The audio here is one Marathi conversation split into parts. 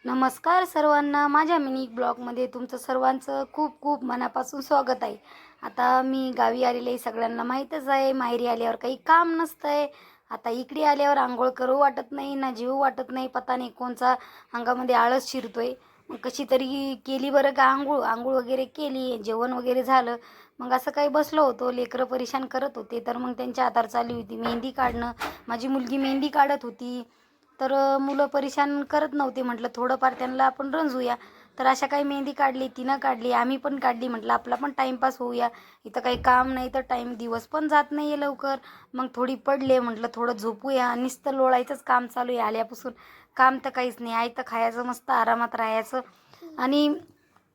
नमस्कार सर्वांना, माझ्या मिनी ब्लॉगमध्ये तुमचं सर्वांचं खूप खूप मनापासून स्वागत आहे. आता मी गावी आलेले सगळ्यांना माहीतच आहे. माहेरी आल्यावर काही काम नसतं आहे. आता इकडे आल्यावर आंघोळ करू वाटत नाही ना जीव वाटत नाही. पता नाही कोणचा अंगामध्ये आळस शिरतोय. मग कशी तरी केली बरं का आंघोळ आंघोळ वगैरे केली, जेवण वगैरे झालं. मग असं काही बसलो होतो, लेकरं परेशान करत होते, तर मग त्यांच्या हातावर चालली होती मेहंदी काढणं. माझी मुलगी मेहंदी काढत होती. तर मुलं परेशान करत नव्हते. म्हटलं थोडंफार त्यांना आपण रंजूया. तर अशा काही मेहंदी काढली, तिनं काढली, आम्ही पण काढली. म्हटलं आपला पण टाईमपास होऊया. इथं काही काम नाही तर दिवस पण जात नाही आहे लवकर. मग थोडी पडले, म्हटलं थोडं झोपूया. नुसतं लोळायचंच काम चालू आहे आल्यापासून. काम तर काहीच नाही. आयतं खायचं, मस्त आरामात राहायचं. आणि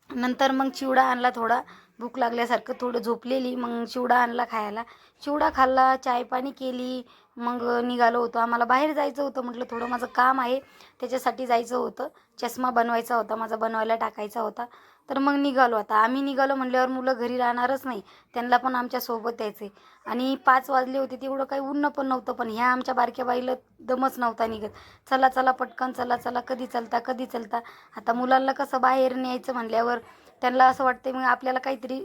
नंतर मग चिवडा आणला थोडा, भूक लागल्यासारखं थोडं झोपलेली, मग चिवडा आणला खायला. चिवडा खाल्ला, चाय पाणी केली. मग निघालो होतो. आम्हाला बाहेर जायचं होतं. म्हटलं थोडं माझं काम आहे, त्याच्यासाठी जायचं होतं. चष्मा बनवायचा होता माझा, बनवायला टाकायचा होता. तर मग निघालो. आता आम्ही निघालो म्हटल्यावर मुलं घरी राहणारच नाही, त्यांना पण आमच्यासोबत यायचं आहे. आणि 5 वाजले होते, तेवढं काही ऊन पण नव्हतं. पण ह्या आमच्या बारक्या बाईला दमच नव्हता निघत. चला चला पटकन, चला चला, कधी चलता कधी चलता. आता मुलांना कसं बाहेर न्यायचं म्हणल्यावर त्यांना असं वाटते मग आपल्याला काहीतरी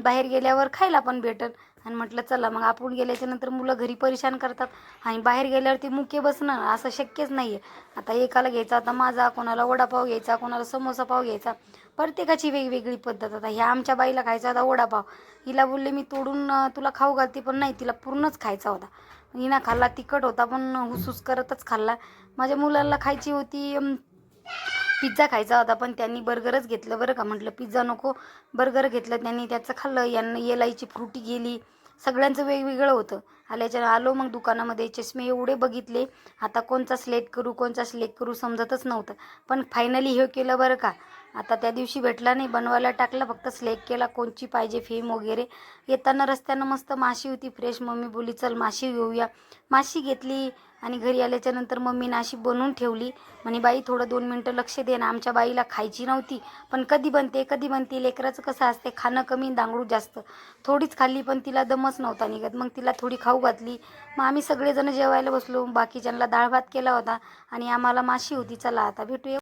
बाहेर गेल्यावर खायला पण भेटेल. आणि म्हटलं चला मग. आपण गेल्याच्या नंतर मुलं घरी परेशान करतात आणि बाहेर गेल्यावर ते मुके बसणं असं शक्यच नाही आहे. आता एकाला घ्यायचा आता माझा, कोणाला वडापाव घ्यायचा, कोणाला समोसा पाव घ्यायचा. प्रत्येकाची वेगवेगळी पद्धत. आता ह्या आमच्या बाईला खायचा होता वडापाव. हिला बोलले मी तोडून तुला खाऊ घालते, पण नाही, तिला पूर्णच खायचा होता. हिना खाल्ला, तिखट होता पण हुसूस करतच खाल्ला. माझ्या मुलांना खायची होती पिझ्झा खायचा होता, पण त्यांनी बर्गरच घेतलं बरं का. म्हटलं पिझ्झा नको, बर्गर घेतलं त्यांनी, त्याचं खाल्लं. यांना एलायची फ्रुटी गेली. सगळ्यांचं वेगवेगळं होतं. आलो मग दुकानामध्ये, चष्मे एवढे बघितले. आता कोणचा सिलेक्ट करू, कोणचा सिलेक्ट करू समजतच नव्हतं. पण फायनली हे केलं बरं का. आता त्या दिवशी भेटला नाही, बनवायला टाकलं, फक्त सिलेक्ट केला कोणची पाहिजे फेम वगैरे. येताना रस्त्यानं मस्त माशी होती फ्रेश. मम्मी बोलली चल माशी घेऊया. माशी घेतली. आणि घरी आल्याच्या नंतर मम्मीनं अशी बनवून ठेवली. म्हणे बाई थोडं 2 मिनटं लक्ष दे ना. आमच्या बाईला खायची नव्हती, पण कधी बनते कधी बनते. लेकराचं कसं असते, खाणं कमी दांगडू जास्त. थोडीच खाल्ली पण तिला दमच नव्हता निघत. मग तिला थोडी खाऊ घातली. मग आम्ही सगळेजण जेवायला बसलो. बाकीच्यांना डाळ भात केला होता आणि आम्हाला माशी होती. चला आता भेटूया.